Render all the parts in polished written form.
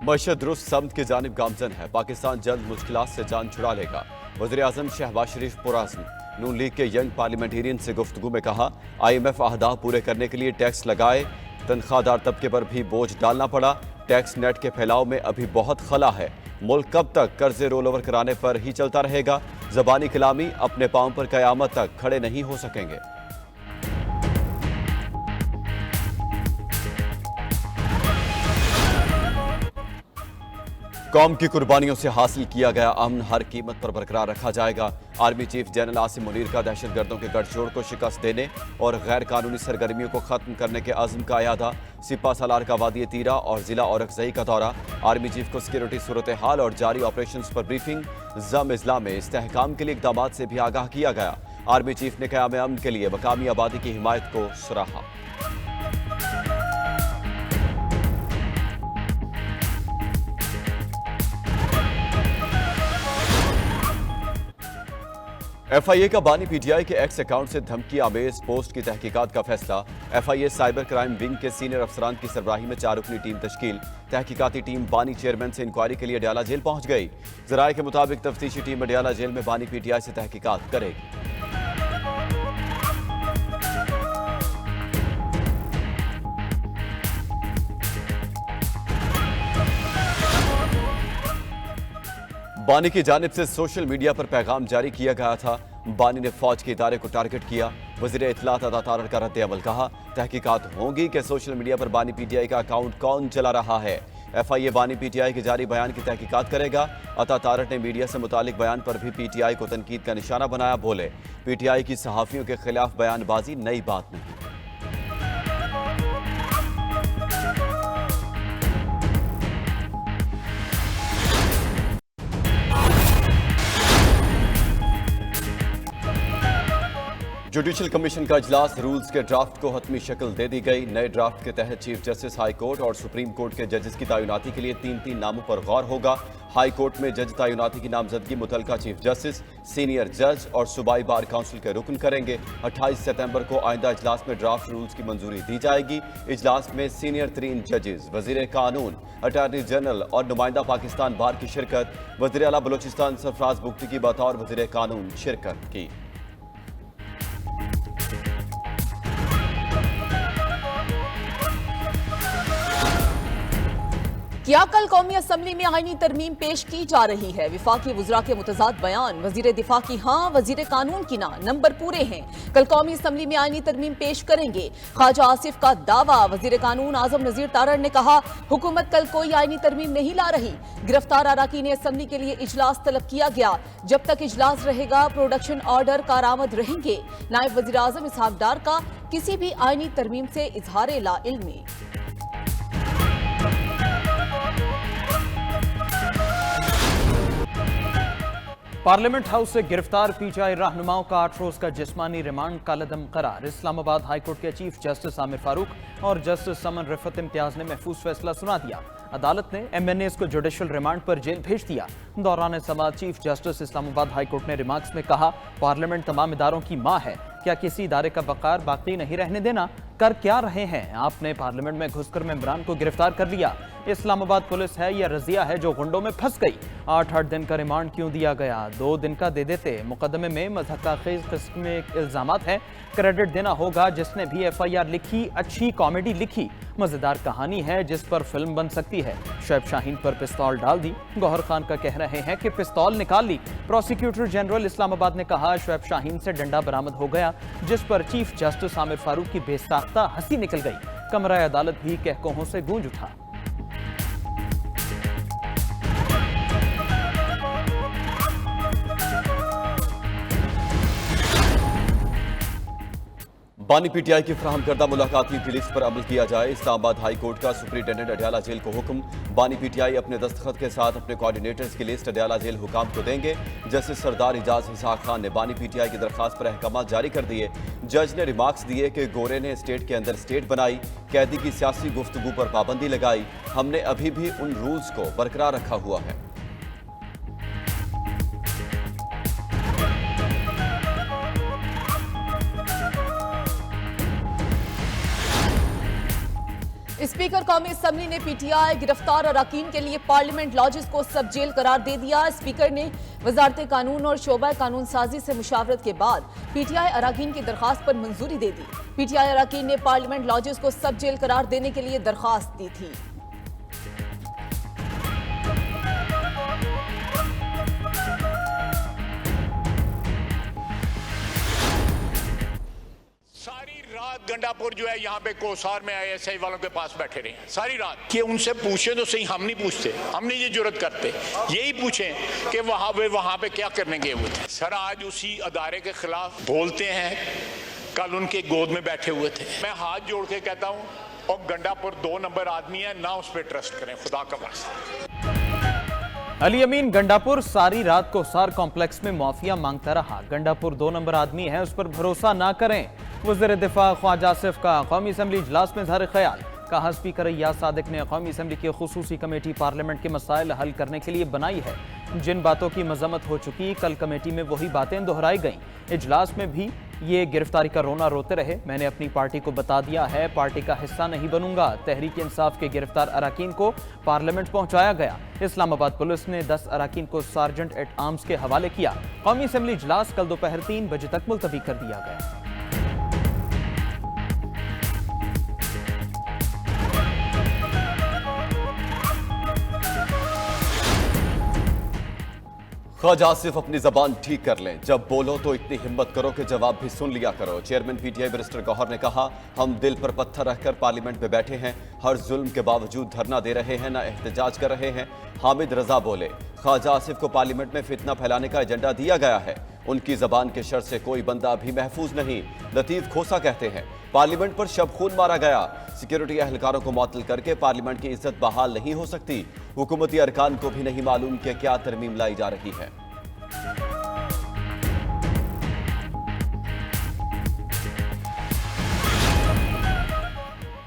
Mashhad दुरुस्त समत की जानिब गामजन है। पाकिस्तान जल्द मुश्किलात से जान छुड़ा लेगा। वज़ीर आज़म शहबाज शरीफ पुरअज़्म। नून लीग के यंग पार्लियामेंटेरियन से गुफ्तगू में कहा, IMF अहदाफ पूरे करने के लिए टैक्स लगाए। तनख्वाहदार तबके पर भी बोझ डालना पड़ा। टैक्स नेट के फैलाव में अभी बहुत खला है। मुल्क कब तक कर्जे रोल ओवर कराने पर ही चलता रहेगा। ज़बानी कलामी अपने पांव पर कयामत तक खड़े नहीं हो सकेंगे। कौम की कुर्बानियों से हासिल किया गया अमन हर कीमत पर बरकरार रखा जाएगा। Army chief general Asim Munir का दहशतगर्दों के गठजोड़ को शिकस्त देने और गैर कानूनी सरगर्मियों को खत्म करने के अज़्म का अयादा। सिपा सालार का वादी तीरा और जिला औरकजई का दौरा। आर्मी चीफ को सिक्योरिटी सूरत हाल और जारी ऑपरेशंस पर ब्रीफिंग। जम इजला में इस्तेहकाम के लिए इकदाम से भी आगाह किया गया। आर्मी चीफ ने क़याम अमन के लिए मकामी आबादी की हिमायत को सराहा। FIA का बानी PTI के एक्स अकाउंट से धमकी आमेज पोस्ट की तहकीकात का फैसला। FIA साइबर क्राइम विंग के सीनियर अफसरान की सरबराही में 4 रुकनी टीम तश्कील। तहकीकाती टीम बानी चेयरमैन से इंक्वायरी के लिए अडयाला जेल पहुंच गई। जराये के मुताबिक तफ्तीशी टीम अडयाला जेल में बानी PTI से तहकीकात करेगी। बानी की जानिब से सोशल मीडिया पर पैगाम जारी किया गया था। बानी ने फौज के इदारे को टारगेट किया। वज़ीर इत्तलात अता तारड़ का रद्द अमल कहा, तहकीकात होंगी कि सोशल मीडिया पर बानी PTI का अकाउंट कौन चला रहा है। FIA बानी PTI के जारी बयान की तहकीकात करेगा। अता तारड़ ने मीडिया से मुतालिक बयान पर भी PTI को तनकीद का निशाना बनाया। बोले, PTI की सहाफ़ियों के खिलाफ बयानबाजी नई बात नहीं। जुडिशल कमीशन का इजलास। रूल्स के ड्राफ्ट को हतमी शक्ल दे दी गई। नए ड्राफ्ट के तहत चीफ जस्टिस हाई कोर्ट और सुप्रीम कोर्ट के जजेस की तैनाती के लिए 3 नामों पर गौर होगा। हाई कोर्ट में जज तैनाती की नामजदगी मुतलका चीफ जस्टिस, सीनियर जज और सूबाई बार काउंसिल के रुकन करेंगे। 28 सितंबर को आइंदा इजलास में ड्राफ्ट रूल्स की मंजूरी दी जाएगी। इजलास में सीनियर तरीन जजेस, वजीर कानून, अटॉर्नी जनरल और नुमाइंदा पाकिस्तान बार की शिरकत। वज़ीर आला बलोचिस्तान सरफराज बुगटी की बतौर वजीर कानून शिरकत की। क्या कल कौमी असम्बली में आईनी तरमीम पेश की जा रही है। विफाकी वुज़रा के मुतज़ाद बयान। वजीर दिफा की हाँ, वजीर कानून की ना। नंबर पूरे हैं। कल कौमी असम्बली में आईनी तरमीम पेश करेंगे। ख्वाजा आसिफ का दावा। वजीर कानून आजम नज़ीर तारड़ ने कहा, हुकूमत कल कोई आईनी तरमीम नहीं ला रही। गिरफ्तार अराकीन असम्बली के लिए इजलास तलब किया गया। जब तक इजलास रहेगा प्रोडक्शन ऑर्डर कारआमद रहेंगे। नायब वजीर आजम इसहाक डार का किसी भी आईनी तरमीम से इजहार ला इल्मी। पार्लियामेंट हाउस से गिरफ्तार PTI रहनुमाओं का 8 रोज का जिस्मानी रिमांड कालदम करार। इस्लामाबाद हाई कोर्ट के चीफ जस्टिस आमिर फारूक और जस्टिस समन रिफत इम्तियाज ने महफूज फैसला सुना दिया। अदालत ने MNAs को जुडिशल रिमांड पर जेल भेज दिया। दौरान समाअत chief justice Islamabad high court ने रिमार्क्स में कहा, पार्लियामेंट तमाम इदारों की माँ है। क्या किसी इदारे का वक़ार बाकी नहीं रहने देना? कर क्या रहे हैं? आपने पार्लियामेंट में घुसकर मेंबरान को गिरफ्तार कर लिया। इस्लामाबाद पुलिस है या रजिया है जो गुंडों में फंस गई? 8 दिन का रिमांड क्यों दिया गया? 2 दिन का दे देते। मुकदमे में मज़हक़ाखेज़ किस्म के इल्ज़ामात हैं। क्रेडिट देना होगा जिसने भी FIR लिखी। अच्छी कॉमेडी लिखी, मजेदार कहानी है जिस पर फिल्म बन सकती है। शुएब शाहीन पर पिस्तौल डाल दी। गौहर खान का कह रहे हैं कि पिस्तौल निकाल ली। प्रोसिक्यूटर जनरल इस्लामाबाद ने कहा, शुएब शाहीन से डंडा बरामद हो गया, जिस पर चीफ जस्टिस आमिर फारूक की बेसाख्ता हंसी निकल गई। कमरा अदालत भी कहकोहों से गूंज उठा। बानी PTI की फ्राहम करदा मुलाकातियों की लिस्ट पर अमल किया जाए। इस्लामाबाद हाई कोर्ट का सुप्रिंटेंडेंट अडयाला जेल को हुक्म। बानी PTI अपने दस्तखत के साथ अपने कोऑर्डिनेटर्स की लिस्ट अडयाला जेल हुकाम को देंगे। जस्टिस सरदार इजाज इसहाक खान ने बानी PTI की दरखास्त पर अहकाम जारी कर दिए। जज ने रिमार्क्स दिए कि गोरे ने स्टेट के अंदर स्टेट बनाई, कैदी की सियासी गुफ्तगू पर पाबंदी लगाई। हमने अभी भी उन रूल्स को बरकरार रखा हुआ है। स्पीकर कौमी असम्बली ने पीटीआई गिरफ्तार अरकान के लिए पार्लियामेंट लॉजेस को सब जेल करार दे दिया। स्पीकर ने वजारत कानून और शोबा कानून साजी से मुशावरत के बाद पीटीआई अरकान की दरखास्त पर मंजूरी दे दी। पीटीआई अरकान ने पार्लियामेंट लॉजेस को सब जेल करार देने के लिए दरखास्त दी थी। गंडापुर जो है यहाँ पे कोसार में आईएसआई वालों के पास बैठे रहे सारी रात कि उनसे पूछे तो सही, हम नहीं पूछते, हम नहीं ये जुर्रत करते। यही पूछें कि वहां पे क्या करने गए हुए थे। सर आज उसी अदारे के खिलाफ बोलते हैं, कल उनके गोद में बैठे हुए थे। मैं हाथ जोड़ के कहता हूँ और गंडापुर 2 नंबर आदमी है ना, उस पर ट्रस्ट करें, खुदा का वास्ता। अली अमीन गंडापुर सारी रात कोसार कॉम्प्लेक्स में मुआफिया मांगता रहा। गंडापुर 2 नंबर आदमी है, उस पर भरोसा ना करें। वज़ीर दिफा ख्वाजा आसिफ का कौमी असम्बली इजलास में इज़हार ख्याल। कहा स्पीकर अय्याज सादिक ने कौमी असम्बली की खुसूसी कमेटी पार्लियामेंट के मसाइल हल करने के लिए बनाई है। जिन बातों की मजम्मत हो चुकी, कल कमेटी में वही बातें दोहराई गईं। इजलास में भी ये गिरफ्तारी का रोना रोते रहे। मैंने अपनी पार्टी को बता दिया है, पार्टी का हिस्सा नहीं बनूंगा। तहरीक इंसाफ के गिरफ्तार अरकान को पार्लियामेंट पहुंचाया गया। इस्लामाबाद पुलिस ने 10 अरकान को सार्जेंट एट आर्म्स के हवाले किया। कौमी असम्बली इजलास कल दोपहर 3 बजे तक मुलतवी कर दिया गया। ख्वाजा आसिफ अपनी जबान ठीक कर लें, जब बोलो तो इतनी हिम्मत करो कि जवाब भी सुन लिया करो। चेयरमैन पीटीआई बैरिस्टर गौहर ने कहा, हम दिल पर पत्थर रखकर पार्लियामेंट में बैठे हैं, हर जुल्म के बावजूद धरना दे रहे हैं, ना एहतजाज कर रहे हैं। हामिद रजा बोले, ख्वाजा आसिफ को पार्लियामेंट में फितना फैलाने का एजेंडा दिया गया है, उनकी जबान के शर से कोई बंदा अभी महफूज नहीं। लतीफ खोसा कहते हैं, पार्लियामेंट पर शब खून मारा गया, सिक्योरिटी एहलकारों को मुअत्तल करके पार्लियामेंट की इज्जत बहाल नहीं हो सकती। हुकूमती अरकान को भी नहीं मालूम कि क्या तरमीम लाई जा रही है।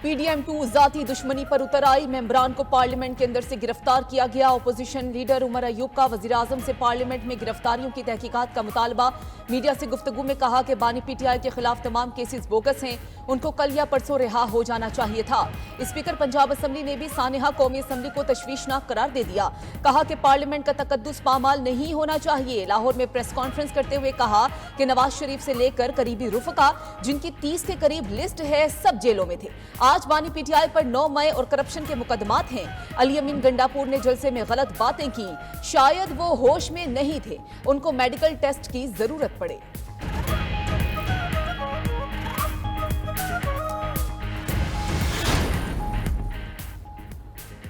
PDM2 जाती दुश्मनी पर उतर आई। मेंबरान को पार्लियामेंट के अंदर से गिरफ्तार किया गया। ओपोजिशन लीडर उमर अयूब का वजीर आजम से पार्लियामेंट में गिरफ्तारियों की तहकीकात का मुतालबा। मीडिया से गुफ्तगू में कहा कि बानी पीटीआई के खिलाफ तमाम केसेस बोगस हैं, उनको कल या परसों रिहा हो जाना चाहिए था। स्पीकर पंजाब असम्बली ने भी सानिहा कौमी असम्बली को तशवीशनाक करार दे दिया। कहा कि पार्लियामेंट का तकद्दुस पामाल नहीं होना चाहिए। लाहौर में प्रेस कॉन्फ्रेंस करते हुए कहा कि नवाज शरीफ से लेकर करीबी रुफका, जिनकी 30 के करीब लिस्ट है, सब जेलों में थे। आज बानी पीटीआई पर 9 मई और करप्शन के मुकदमात हैं। अली अमीन गंडापुर ने जलसे में गलत बातें की, शायद वो होश में नहीं थे, उनको मेडिकल टेस्ट की जरूरत पड़े।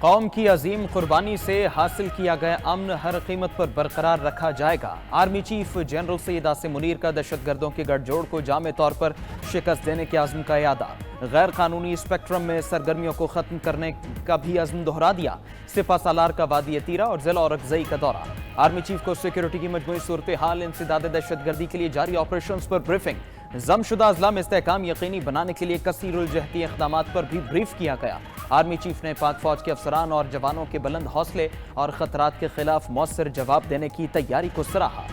कौम की अजीम कुर्बानी से हासिल किया गया अमन हर कीमत पर बरकरार रखा जाएगा। Army chief general Syed Asim Munir का दहशतगर्दों के गठजोड़ को जामे तौर पर शिकस्त देने के आज़म का यादा। गैर कानूनी स्पेक्ट्रम में सरगर्मियों को खत्म करने का भी अज़्म दोहरा दिया। सिपा सालार का वादी तीरा और जिला औरकजई का दौरा। आर्मी चीफ को सिक्योरिटी की मजमूई सूरत हाल, इंसदाद दहशतगर्दी के लिए जारी ऑपरेशन पर ब्रीफिंग। जमशुदा अजला में इस्तेहकाम यकीनी बनाने के लिए कसीरुल-जहती इक़दामात पर भी ब्रीफ किया गया। आर्मी चीफ ने पाक फौज के अफसरान और जवानों के बुलंद हौसले और खतरात के खिलाफ मौसर जवाब देने की तैयारी को सराहा।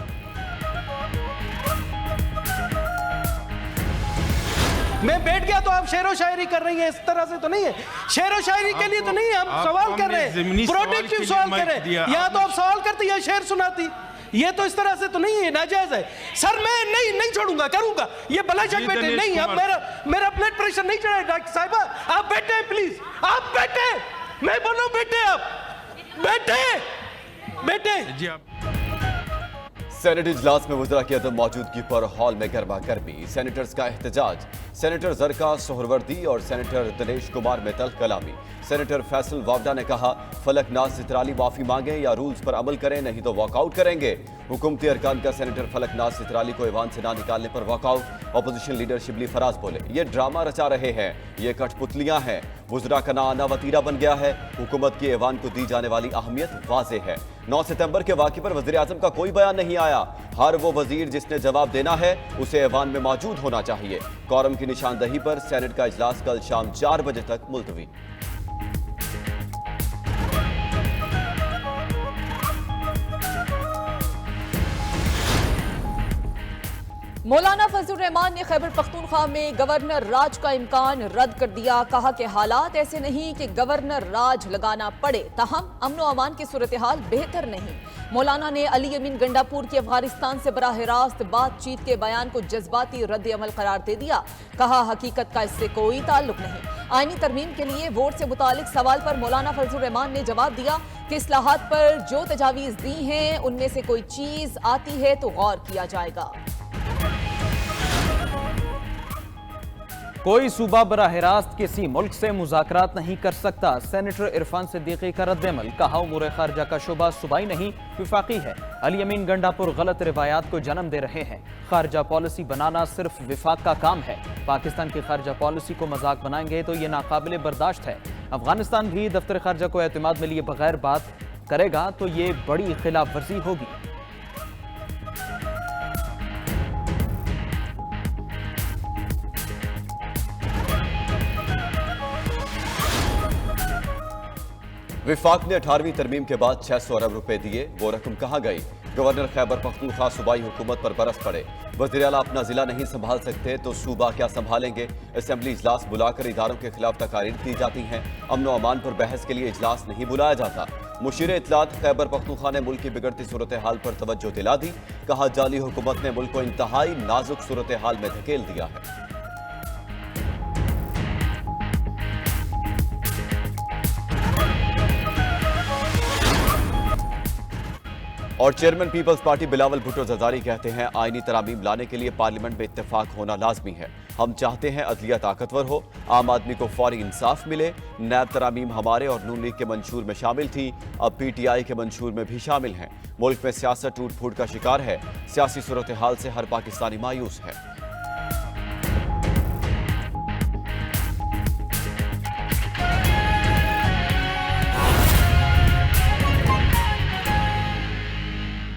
मैं बैठ गया तो आप शेरो शायरी कर रही हैं, इस तरह से तो नहीं है। शेरो शायरी के लिए तो नहीं है, हम सवाल कर रहे हैं, प्रोडक्टिव सवाल कर रहे हैं। या तो आप सवाल करती या शेर सुनाती, ये तो इस तरह से तो नहीं है, नाजायज है। सर मैं नहीं छोड़ूंगा, करूंगा ये भला शक बैठे नहीं। अब मेरा ब्लड प्रेशर नहीं चढ़ा है डॉक्टर साहिबा, आप बैठे प्लीज, आप बैठे, मैं बोलूं बैठे, आप बैठे जी। आप सेनेट इजलास में वज़रा की अदम मौजूदगी पर हॉल में गर्मा गर्मी। सेनेटर्स का एहतजाज। सेनेटर जरका सोहरवर्दी और सेनेटर दिनेश कुमार में तल्ख कलामी। सेनेटर फैसल वावडा ने कहा, फलक नाज सितराली माफी मांगे या रूल्स पर अमल करें, नहीं तो वॉकआउट करेंगे। हुकूमती अरकान का सेनेटर फलक नाज सितराली को ऐवान से ना निकालने पर walkout. Opposition leader Shibli Faraz बोले, ये ड्रामा रचा रहे हैं, ये कठपुतलियां हैं। वज़रा का ना आना वतीरा बन गया है। हुकूमत की ऐवान को दी जाने वाली अहमियत वाज़ेह है। 9 सितंबर के वाक़े पर वज़ीर आज़म का कोई बयान नहीं आया। हर वो वजीर जिसने जवाब देना है उसे ऐवान में मौजूद होना चाहिए। कोरम की निशानदही पर सेनेट का इजलास कल शाम 4 बजे तक मुलतवी। मौलाना फजलुर रहमान ने खैबर पख्तूनख्वा में गवर्नर राज का इम्कान रद्द कर दिया। कहा कि हालात ऐसे नहीं कि गवर्नर राज लगाना पड़े, ताहम अमन व अमान की सूरत हाल बेहतर नहीं। मौलाना ने अली अमीन गंडापुर की अफगानिस्तान से बराह रास्त बातचीत के बयान को जज्बाती रद्द अमल करार दे दिया। कहा हकीकत का इससे कोई ताल्लुक नहीं। आईनी तरमीम के लिए वोट से मुतालिक सवाल पर मौलाना फजलुर रहमान ने जवाब दिया कि इस्लाहात पर जो तजावीज़ दी हैं उनमें से कोई चीज आती है तो गौर किया जाएगा। कोई सूबा बराह रास्त किसी मुल्क से मुज़ाकरात नहीं कर सकता। सेनेटर इरफान सिद्दीकी का रद्द-ए-अमल। कहा उमूर खारजा का शोबा सूबाई नहीं विफाकी है। अली अमीन गंडापुर गलत रिवायात को जन्म दे रहे हैं। खारजा पॉलिसी बनाना सिर्फ विफाक का काम है। पाकिस्तान की खारजा पॉलिसी को मजाक बनाएंगे तो ये नाकाबिले बर्दाश्त है। अफगानिस्तान भी दफ्तर खारजा को एतमाद में लिए बगैर बात करेगा तो ये बड़ी खिलाफ वर्जी होगी। विफाक ने 18वीं तरमीम के बाद 600 अरब रुपए दिए, वो रकम कहां गई? गवर्नर खैबर पख्तूनख्वा सूबाई हुकूमत पर बरस पड़े। वज़ीर आला अपना जिला नहीं संभाल सकते तो सूबा क्या संभालेंगे? असेंबली इजलास बुलाकर इदारों के खिलाफ तकारीर की जाती हैं। अमन व अमान पर बहस के लिए इजलास नहीं बुलाया जाता। मुशीर इत्तलात खैबर पख्तूनख्वा ने मुल्क की बिगड़ती सूरत हाल पर तवज्जो दिला दी। कहा जाली हुकूमत ने मुल्क को इंतहाई नाजुक सूरत हाल में धकेल दिया है। और chairman people's party Bilawal Bhutto Zardari कहते हैं आईनी तरामीम लाने के लिए पार्लियामेंट में इत्तेफाक होना लाजमी है। हम चाहते हैं अदलिया ताकतवर हो, आम आदमी को फौरी इंसाफ मिले। नैब तरामीम हमारे और नून लीग के मंशूर में शामिल थी, अब पीटीआई के मंशूर में भी शामिल हैं। मुल्क में सियासत टूट फूट का शिकार है। सियासी सूरत हाल से हर पाकिस्तानी मायूस है।